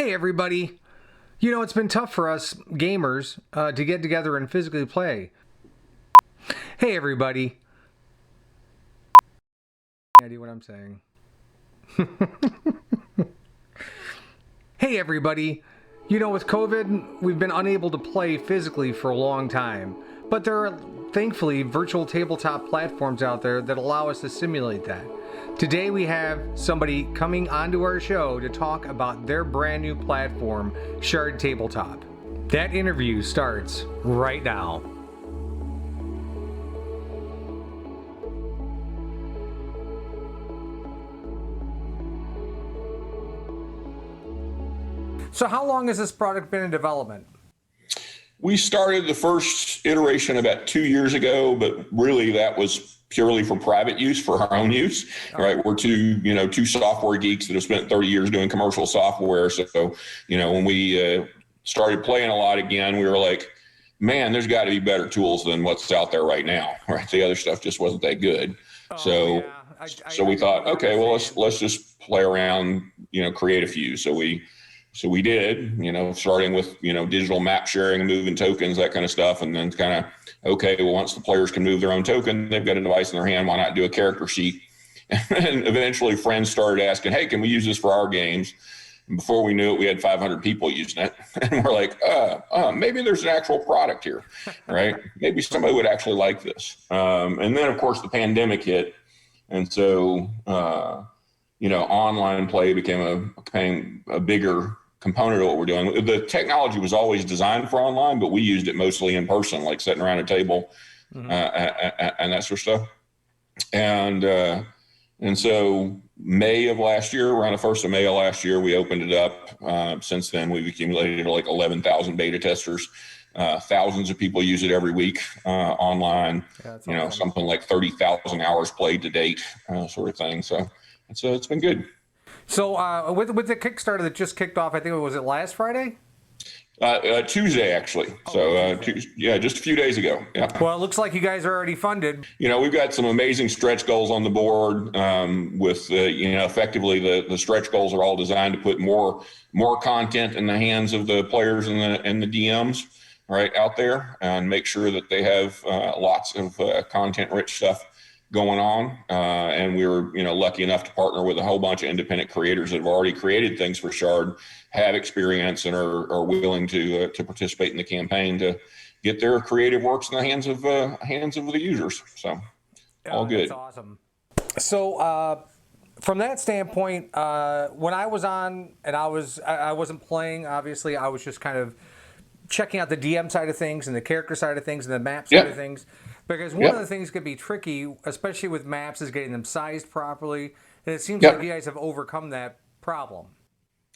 Hey everybody! You know, it's been tough for us gamers to get together and physically play. Hey everybody! I do what I'm saying. Hey everybody! You know, with COVID, we've been unable to play physically for a long time. But there are, thankfully, virtual tabletop platforms out there that allow us to simulate that. Today we have somebody coming onto our show to talk about their brand new platform, Shard Tabletop. That interview starts right now. So how long has this product been in development? We started the first iteration about 2 years ago, but really that was purely for private use, for our own use, right? We're two software geeks that have spent 30 years doing commercial software. So, when we started playing a lot again, we were like, man, there's got to be better tools than what's out there right now, right? The other stuff just wasn't that good. So we thought, okay, well, let's just play around, create a few. So we did, starting with, digital map sharing and moving tokens, that kind of stuff. And then kind of, okay, well, once the players can move their own token, they've got a device in their hand, why not do a character sheet? And eventually friends started asking, hey, can we use this for our games? And before we knew it, we had 500 people using it. And we're like, maybe there's an actual product here, right? Maybe somebody would actually like this. And then, of course, the pandemic hit. And so, online play became a bigger component of what we're doing. The technology was always designed for online, but we used it mostly in person, like sitting around a table, and that sort of stuff. And so May of last year, around the 1st of May of last year, we opened it up. Since then, we've accumulated like 11,000 beta testers. Thousands of people use it every week online. Yeah, awesome. Something like 30,000 hours played to date, sort of thing. So it's been good. So with the Kickstarter that just kicked off, I think was it last Friday? Tuesday, actually. Just a few days ago. Yeah. Well, it looks like you guys are already funded. We've got some amazing stretch goals on the board. With effectively the stretch goals are all designed to put more content in the hands of the players and the DMs right out there, and make sure that they have lots of content-rich stuff going on. And we were, lucky enough to partner with a whole bunch of independent creators that have already created things for Shard, have experience, and are willing to participate in the campaign to get their creative works in the hands of the users. So all good. That's awesome. So from that standpoint, when I was on and I wasn't playing, obviously I was just kind of checking out the DM side of things and the character side of things and the map side of things. Because one of the things could be tricky, especially with maps, is getting them sized properly. And it seems like you guys have overcome that problem.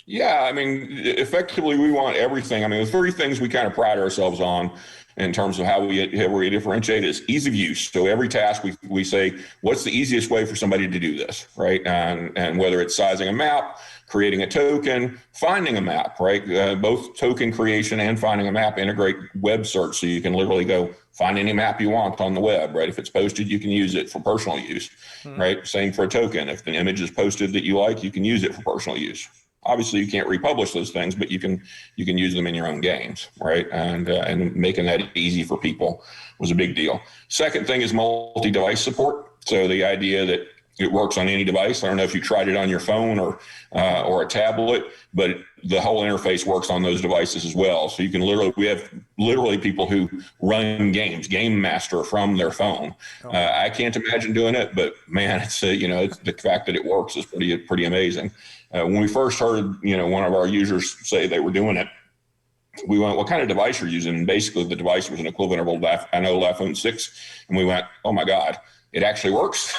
Yeah, I mean, effectively, we want everything. I mean, the three things we kind of pride ourselves on in terms of how we differentiate is ease of use. So every task we say, what's the easiest way for somebody to do this, right? And whether it's sizing a map, creating a token, finding a map, right? Both token creation and finding a map integrate web search, so you can literally go find any map you want on the web, right? If it's posted, you can use it for personal use, right? Same for a token. If the image is posted that you like, you can use it for personal use. Obviously, you can't republish those things, but you can use them in your own games, right? And making that easy for people was a big deal. Second thing is multi-device support. So the idea that it works on any device. I don't know if you tried it on your phone or a tablet, but the whole interface works on those devices as well. So you can we have people who run games, game master from their phone. I can't imagine doing it, but man, it's the fact that it works is pretty amazing. When we first heard, one of our users say they were doing it, we went, what kind of device are you using? And basically the device was an equivalent of old iPhone 6. And we went, oh my God, it actually works.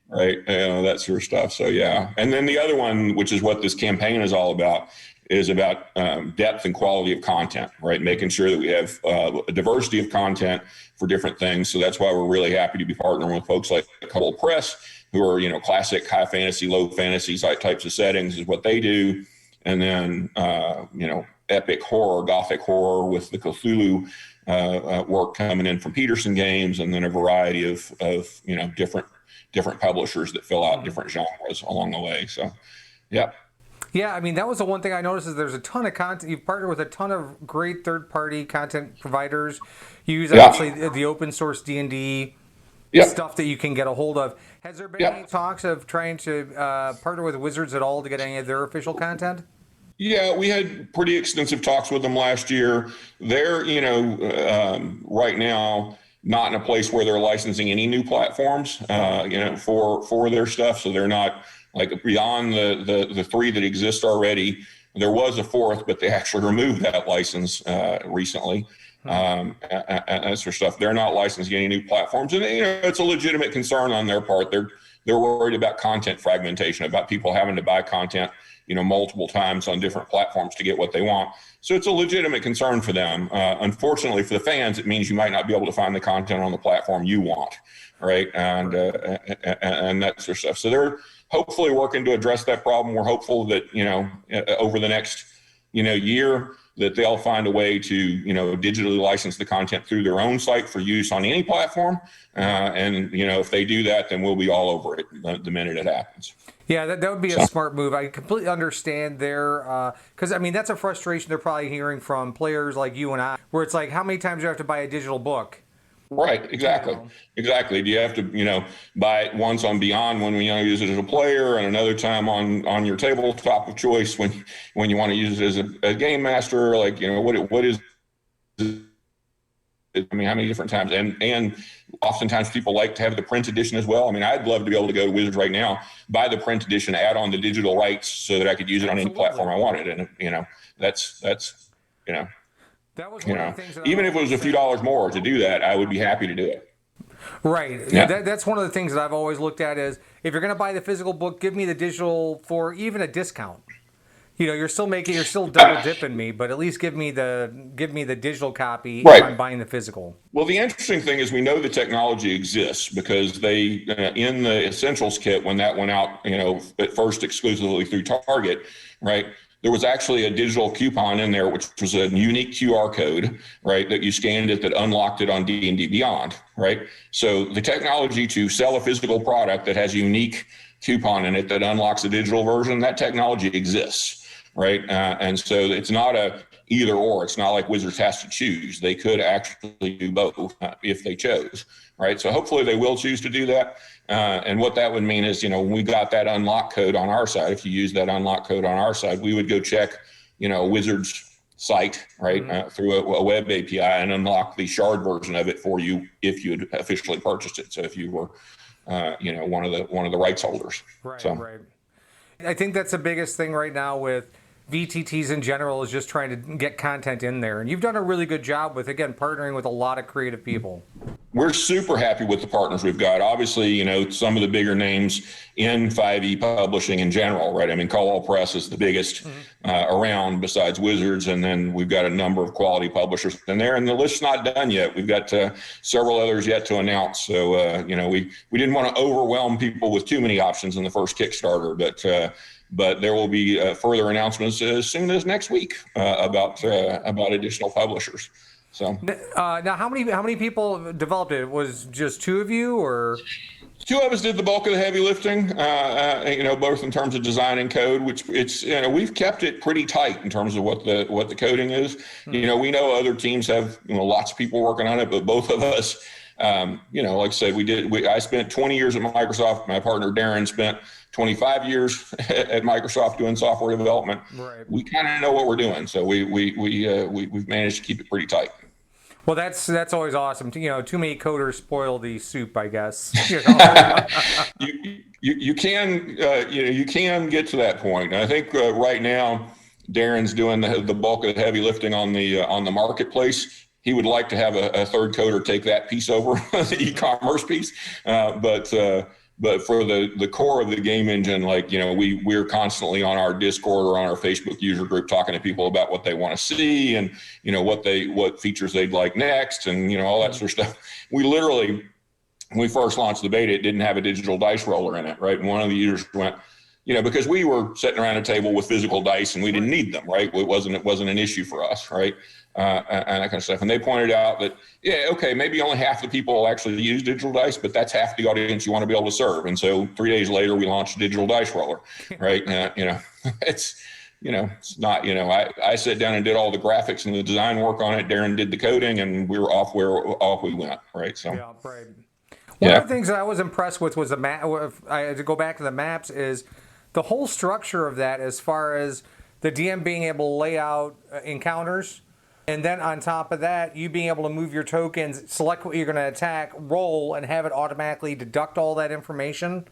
Right. That sort of stuff. So, yeah. And then the other one, which is what this campaign is all about, is about depth and quality of content, right? Making sure that we have a diversity of content for different things. So that's why we're really happy to be partnering with folks like Couple Press, who are, classic high fantasy, low fantasy types of settings is what they do. And then, epic horror, gothic horror with the Cthulhu work coming in from Peterson Games, and then a variety of different publishers that fill out different genres along the way. So, yeah. Yeah, I mean, that was the one thing I noticed is there's a ton of content. You've partnered with a ton of great third-party content providers. You use Yeah. obviously the open source D&D Yep. stuff that you can get a hold of. Has there been any Yep. talks of trying to partner with Wizards at all to get any of their official content? Yeah, we had pretty extensive talks with them last year. They're, right now not in a place where they're licensing any new platforms, for their stuff. So they're not like beyond the three that exist already. There was a fourth, but they actually removed that license recently. And that sort of stuff. They're not licensing any new platforms, and it's a legitimate concern on their part. They're worried about content fragmentation, about people having to buy content, multiple times on different platforms to get what they want. So it's a legitimate concern for them. Unfortunately, for the fans, it means you might not be able to find the content on the platform you want, right? And that sort of stuff. So they're hopefully working to address that problem. We're hopeful that over the next year that they'll find a way to digitally license the content through their own site for use on any platform. And if they do that, then we'll be all over it the minute it happens. Yeah, that would be a smart move. I completely understand their, because I mean, that's a frustration they're probably hearing from players like you and I, where it's like, how many times do you have to buy a digital book? Right, exactly. Exactly. Do you have to, buy it once on Beyond when we use it as a player, and another time on your tabletop of choice when you want to use it as a game master? Like, what is, I mean, how many different times? And oftentimes people like to have the print edition as well. I mean, I'd love to be able to go to Wizards right now, buy the print edition, add on the digital rights so that I could use it on any platform I wanted. And that's That was one of the things that even if it was a few dollars more to do that, I would be happy to do it. Right. Yeah. That's one of the things that I've always looked at is if you're going to buy the physical book, give me the digital for even a discount. You're still double dipping me, but at least give me the digital copy Right. if I'm buying the physical. Well, the interesting thing is we know the technology exists because they, in the Essentials kit, when that went out, at first exclusively through Target, right? There was actually a digital coupon in there, which was a unique QR code, right? That you scanned it that unlocked it on D&D Beyond, right? So the technology to sell a physical product that has a unique coupon in it that unlocks a digital version, that technology exists. Right. And so it's not a either or. It's not like Wizards has to choose. They could actually do both if they chose. Right. So hopefully they will choose to do that. And what that would mean is, when we got that unlock code on our side, if you use that unlock code on our side, we would go check, Wizards site, right, through a web API and unlock the Shard version of it for you if you had officially purchased it. So if you were, one of the rights holders. Right. So. Right. I think that's the biggest thing right now with VTTs in general is just trying to get content in there. And you've done a really good job with, again, partnering with a lot of creative people. We're super happy with the partners we've got. Obviously, some of the bigger names in 5e publishing in general, right? I mean, Caldwell Press is the biggest around besides Wizards. And then we've got a number of quality publishers in there. And the list's not done yet. We've got several others yet to announce. So, we didn't want to overwhelm people with too many options in the first Kickstarter, but there will be further announcements as soon as next week about additional publishers. So now, how many people developed it? Was just two of you, or? Two of us did the bulk of the heavy lifting, both in terms of design and code, which we've kept it pretty tight in terms of what the coding is. We know other teams have lots of people working on it, but both of us, like I said, I spent 20 years at Microsoft. My partner Darren spent 25 years at Microsoft doing software development. Right. We kind of know what we're doing, so we've managed to keep it pretty tight. Well, that's always awesome. Too many coders spoil the soup, I guess. You can get to that point. And I think right now Darren's doing the bulk of the heavy lifting on the marketplace. He would like to have a third coder take that piece over, the e-commerce piece, but for the core of the game engine, we're constantly on our Discord or on our Facebook user group talking to people about what they want to see and what features they'd like next and all that sort of stuff. We literally, when we first launched the beta, it didn't have a digital dice roller in it, right? And one of the users went, because we were sitting around a table with physical dice and we didn't need them, right? It wasn't an issue for us, right? And that kind of stuff. And they pointed out that, yeah, okay, maybe only half the people actually use digital dice, but that's half the audience you want to be able to serve. And so 3 days later, we launched a digital dice roller, right? It's, it's not, I sat down and did all the graphics and the design work on it. Darren did the coding, and we were off we went, right? So yeah, right. One of the things that I was impressed with was the map. To go back to the maps, is the whole structure of that, as far as the DM being able to lay out encounters, and then on top of that, you being able to move your tokens, select what you're going to attack, roll, and have it automatically deduct all that information.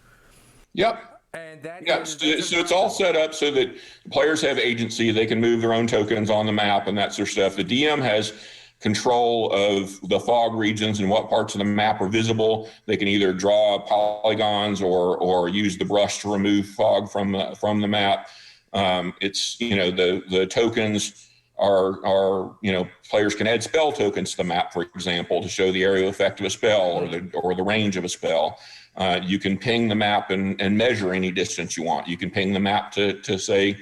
Yep. And that so it's all set up so that players have agency. They can move their own tokens on the map and that sort of stuff. The DM has control of the fog regions and what parts of the map are visible. They can either draw polygons or use the brush to remove fog from the map. It's the tokens are players can add spell tokens to the map, for example, to show the area effect of a spell or the range of a spell. You can ping the map and measure any distance you want. You can ping the map to say,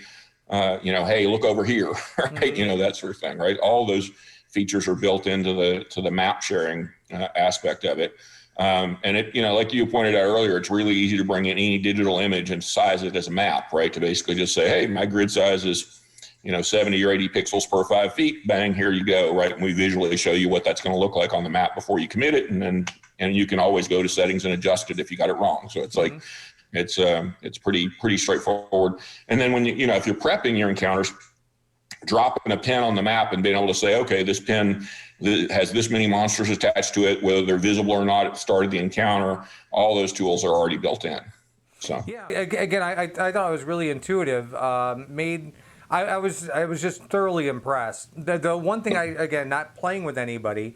hey, look over here, right? That sort of thing, right? All those features are built into the map sharing aspect of it. And it, like you pointed out earlier, it's really easy to bring in any digital image and size it as a map, right? To basically just say, hey, my grid size is 70 or 80 pixels per 5 feet, bang, here you go, right? And we visually show you what that's going to look like on the map before you commit it. And you can always go to settings and adjust it if you got it wrong. So it's like, it's pretty straightforward. And then when if you're prepping your encounters, dropping a pin on the map and being able to say, okay, this pin has this many monsters attached to it, whether they're visible or not at the start of the encounter, all those tools are already built in. So yeah, again, I thought it was really intuitive. I was just thoroughly impressed. The one thing not playing with anybody,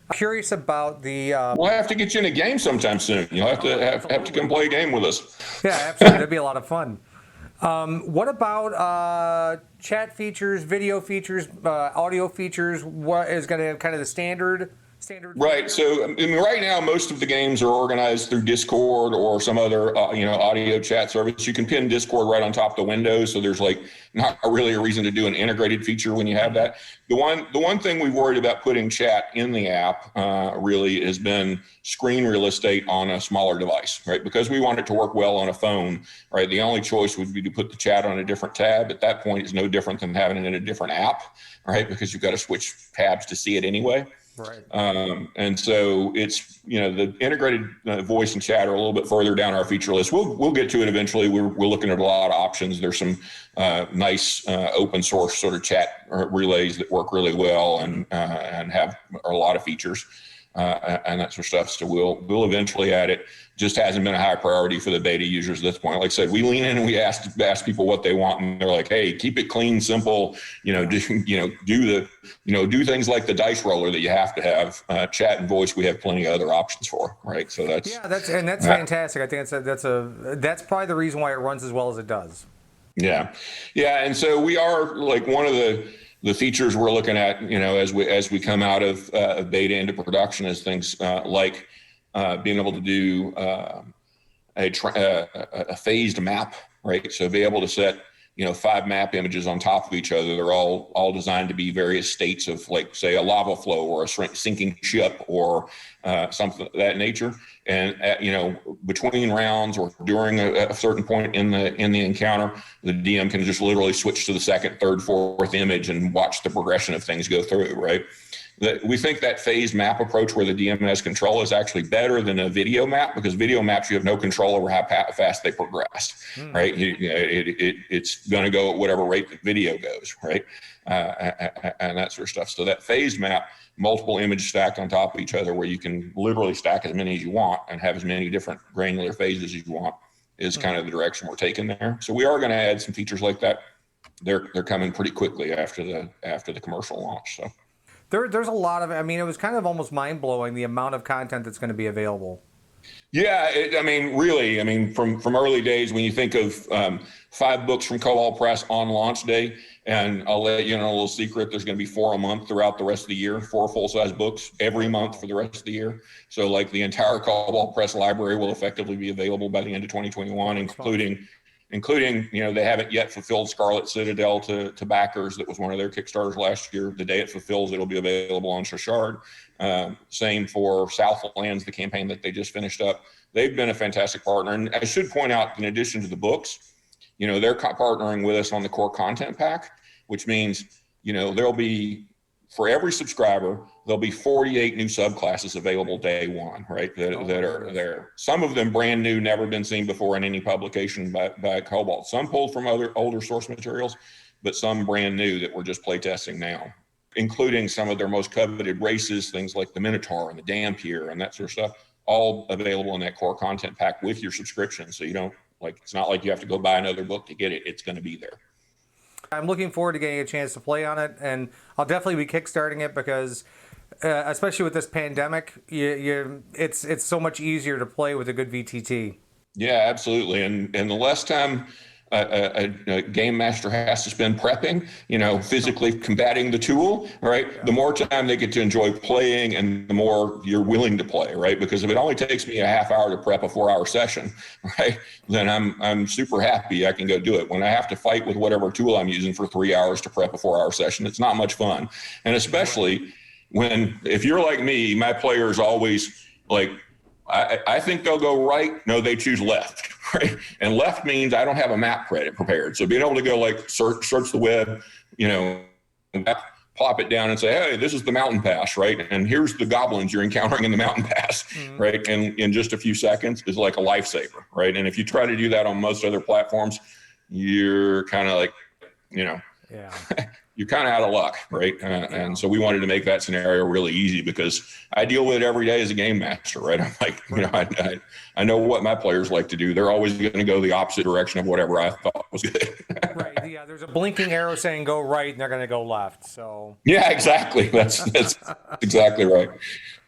I'm curious about the. We'll have to get you in a game sometime soon. You'll have to come play a game with us. Yeah, absolutely. That'd be a lot of fun. What about chat features, video features, audio features? What is going to kind of the standard? Right. So right now, most of the games are organized through Discord or some other, audio chat service. You can pin Discord right on top of the window. So there's not really a reason to do an integrated feature when you have that. The one thing we've worried about putting chat in the app really has been screen real estate on a smaller device, right? Because we want it to work well on a phone, right? The only choice would be to put the chat on a different tab. At that point, it's no different than having it in a different app, right? Because you've got to switch tabs to see it anyway. Right. And so it's, the integrated voice and chat are a little bit further down our feature list. We'll get to it eventually. We're looking at a lot of options. There's some nice open source sort of chat relays that work really well and have a lot of features and that sort of stuff. So we'll eventually add it. Just hasn't been a high priority for the beta users at this point. Like I said, we lean in and we ask people what they want, and they're like, "Hey, keep it clean, simple. Do things like the dice roller that you have to have. Chat and voice, we have plenty of other options for, right? So that's fantastic. I think that's probably the reason why it runs as well as it does. Yeah. And so we are one of the features we're looking at, as we come out of beta into production, is things like being able to do a phased map, right? So be able to set 5 map images on top of each other. They're all designed to be various states of, say, a lava flow or a sinking ship or something of that nature. And between rounds or during a certain point in the encounter, the DM can just literally switch to the second, third, fourth image and watch the progression of things go through, right? We think that phased map approach where the DM has control is actually better than a video map, because video maps, you have no control over how fast they progress, right? It's going to go at whatever rate the video goes, right? And that sort of stuff. So that phased map, multiple images stacked on top of each other, where you can literally stack as many as you want and have as many different granular phases as you want, is kind of the direction we're taking there. So we are going to add some features like that. They're coming pretty quickly after the commercial launch. So. There's a lot of, it was kind of almost mind-blowing, the amount of content that's going to be available. Yeah, really, from early days, when you think of 5 books from Cobalt Press on launch day, and I'll let you know a little secret, there's going to be 4 a month throughout the rest of the year, 4 full-size books every month for the rest of the year. So the entire Cobalt Press library will effectively be available by the end of 2021, including, they haven't yet fulfilled Scarlet Citadel to backers. That was one of their Kickstarters last year. The day it fulfills, it'll be available on Shard. Same for Southlands, the campaign that they just finished up. They've been a fantastic partner. And I should point out, in addition to the books, they're partnering with us on the core content pack, which means, there'll be, for every subscriber, there'll be 48 new subclasses available day one, right? That are there. Some of them brand new, never been seen before in any publication by Cobalt. Some pulled from older source materials, but some brand new that we're just playtesting now, including some of their most coveted races, things like the Minotaur and the Dampier and that sort of stuff, all available in that core content pack with your subscription. So you don't, it's not like you have to go buy another book to get it. It's going to be there. I'm looking forward to getting a chance to play on it, and I'll definitely be kickstarting it because, especially with this pandemic, it's so much easier to play with a good VTT. Yeah, absolutely. And the less time a game master has to spend prepping, physically combating the tool, right? Yeah. The more time they get to enjoy playing, and the more you're willing to play, right? Because if it only takes me a half hour to prep a 4-hour session, right, then I'm super happy I can go do it. When I have to fight with whatever tool I'm using for 3 hours to prep a 4-hour session, it's not much fun. And especially if you're like me, my players always I think they'll go right. No, they choose left, right? And left means I don't have a map prepared. So being able to go search the web, plop it down and say, hey, this is the mountain pass, right? And here's the goblins you're encountering in the mountain pass, right? And in just a few seconds is like a lifesaver, right? And if you try to do that on most other platforms, you're kind of you're kind of out of luck, right? And so we wanted to make that scenario really easy because I deal with it every day as a game master, right? I'm like, I know what my players like to do. They're always going to go the opposite direction of whatever I thought was good. Right. Yeah. There's a blinking arrow saying go right, and they're going to go left. So. Yeah, exactly. That's exactly right.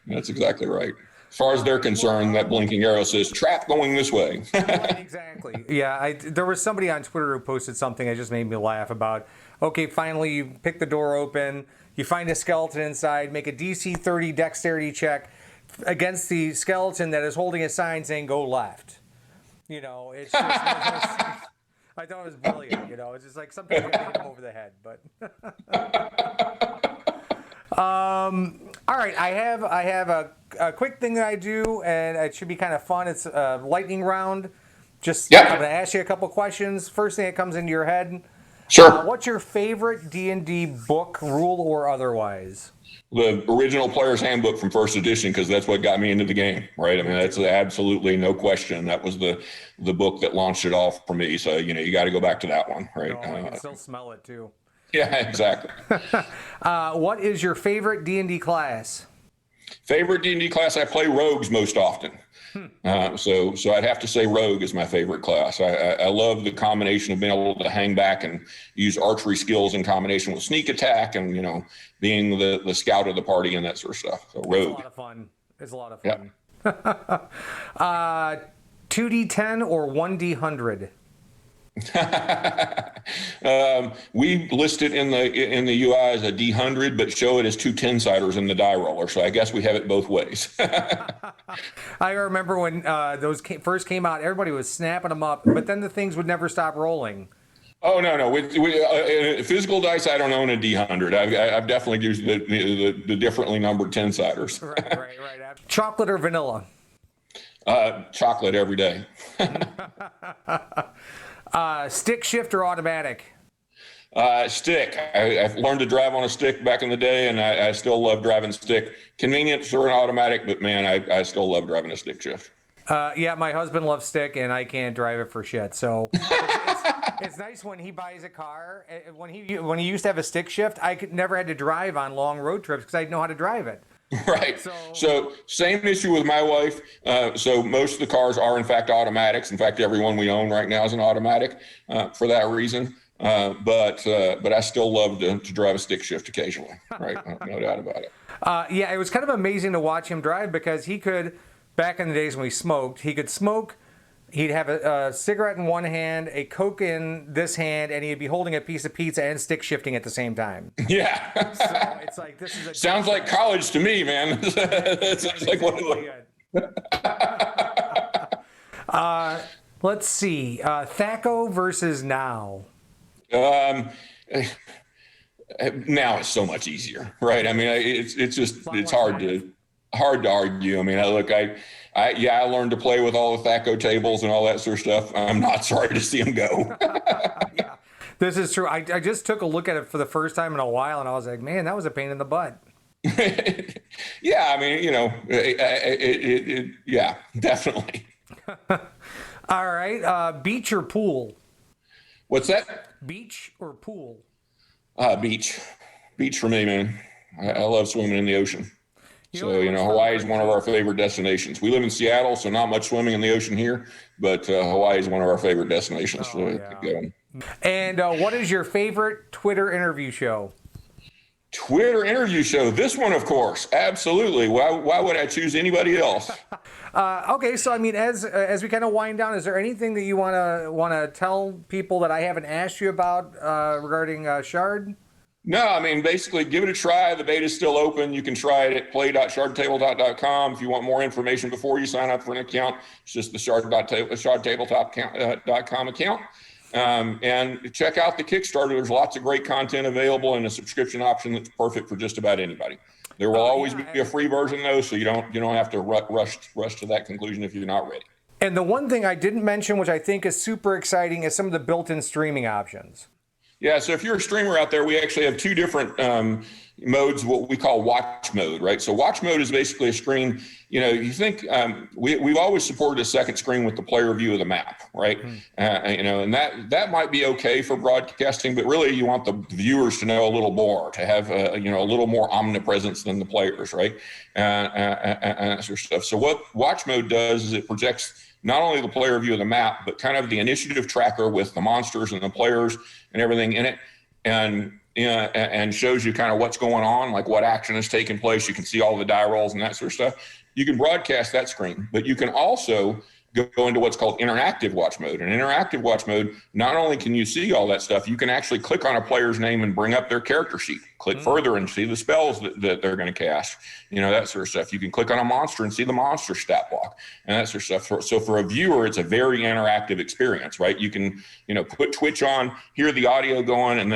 That's exactly right. As far as they're concerned, that blinking arrow says trap going this way. Right, exactly. Yeah. There was somebody on Twitter who posted something that just made me laugh about. Okay, finally you pick the door open, you find a skeleton inside, make a DC 30 dexterity check against the skeleton that is holding a sign saying go left. It's just, I thought it was brilliant, it's just like sometimes you gotta hit them over the head, but all right, I have a quick thing that I do, and it should be kind of fun. It's a lightning round. I'm gonna ask you a couple questions. First thing that comes into your head. Sure. What's your favorite D&D book, rule or otherwise? The original Player's Handbook from first edition, because that's what got me into the game, right? I mean, that's absolutely no question. That was the book that launched it off for me. So, you got to go back to that one, right? I can still smell it, too. Yeah, exactly. What is your favorite D&D class? Favorite D&D class? I play rogues most often. So I'd have to say rogue is my favorite class. I love the combination of being able to hang back and use archery skills in combination with sneak attack and, being the scout of the party and that sort of stuff. So rogue. It's a lot of fun. Yeah. 2D10 or 1D100? We list it in the UI as a D100, but show it as 2 10-siders in the die roller. So I guess we have it both ways. I remember when those first came out, everybody was snapping them up, but then the things would never stop rolling. Oh, no. Physical dice, I don't own a D100. I've definitely used the differently numbered 10-siders. Right. Chocolate or vanilla? Chocolate every day. Stick shift or automatic? Stick. I've learned to drive on a stick back in the day, and I still love driving stick. Convenient for an automatic, but man, I still love driving a stick shift. Yeah, my husband loves stick, and I can't drive it for shit. So it's nice when he buys a car. When he used to have a stick shift, never had to drive on long road trips because I didn't know how to drive it. Right. So same issue with my wife. So most of the cars are in fact automatics. In fact, every one we own right now is an automatic for that reason. But I still love to drive a stick shift occasionally. Right. No doubt about it. Yeah, it was kind of amazing to watch him drive because he could, back in the days when we smoked, he could smoke. He'd have a cigarette in one hand, a Coke in this hand, and he'd be holding a piece of pizza and stick shifting at the same time. Yeah. So it's like, this is sounds like college to me, man. It sounds like what Let's see. Thaco versus now. Um, Now it's so much easier, right? I mean, it's hard to argue. I mean, I learned to play with all the Thaco tables and all that sort of stuff. I'm not sorry to see them go. Yeah, this is true. I just took a look at it for the first time in a while, and I was like, man, that was a pain in the butt. Yeah, I mean, yeah, definitely. All right, beach or pool? What's that? Beach or pool? Beach for me, man. I love swimming in the ocean. Hawaii is one of our favorite destinations. We live in Seattle, so not much swimming in the ocean here, but Hawaii is one of our favorite destinations. And what is your favorite Twitter interview show? Twitter interview show. This one, of course, absolutely. Why would I choose anybody else? Okay, so I mean, as we kind of wind down, is there anything that you wanna tell people that I haven't asked you about regarding Shard? No, I mean, basically, give it a try. The beta's still open. You can try it at play.shardtabletop.com. If you want more information before you sign up for an account, it's just the shardtabletop.com account. And check out the Kickstarter. There's lots of great content available and a subscription option that's perfect for just about anybody. There will always be a free version though, so you don't have to rush to that conclusion if you're not ready. And the one thing I didn't mention, which I think is super exciting, is some of the built-in streaming options. Yeah, so if you're a streamer out there, we actually have two different modes, what we call watch mode, right? So watch mode is basically a screen, you think we've always supported a second screen with the player view of the map, right? And that might be okay for broadcasting, but really you want the viewers to know a little more, to have a little more omnipresence than the players, right? And that sort of stuff. So what watch mode does is it projects not only the player view of the map, but kind of the initiative tracker with the monsters and the players and everything in it, and shows you kind of what's going on, like what action is taking place. You can see all the die rolls and that sort of stuff. You can broadcast that screen, but you can also go into what's called interactive watch mode. And interactive watch mode, not only can you see all that stuff, you can actually click on a player's name and bring up their character sheet, click further and see the spells that they're going to cast, that sort of stuff. You can click on a monster and see the monster stat block and that sort of stuff. So for a viewer, it's a very interactive experience, right? You can, put Twitch on, hear the audio going, and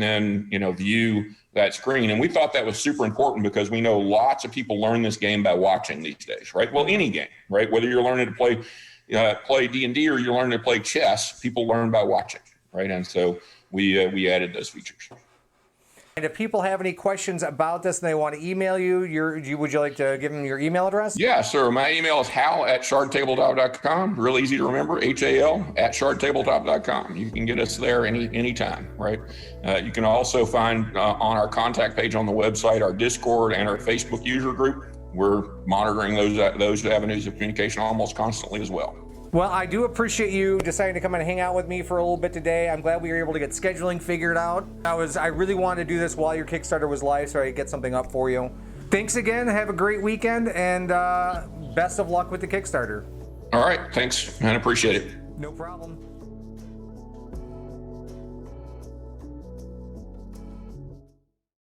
then view that screen. And we thought that was super important because we know lots of people learn this game by watching these days, right? Well, any game, right? Whether you're learning to play D&D or you're learning to play chess, people learn by watching, right? And so we added those features. And if people have any questions about this and they want to email you, would you like to give them your email address? Yeah, sir. My email is hal@shardtabletop.com. Real easy to remember, HAL@shardtabletop.com. You can get us there anytime, right? You can also find on our contact page on the website our Discord and our Facebook user group. We're monitoring those avenues of communication almost constantly as well. Well, I do appreciate you deciding to come and hang out with me for a little bit today. I'm glad we were able to get scheduling figured out. I really wanted to do this while your Kickstarter was live so I could get something up for you. Thanks again. Have a great weekend, and best of luck with the Kickstarter. All right. Thanks, man. Appreciate it. No problem.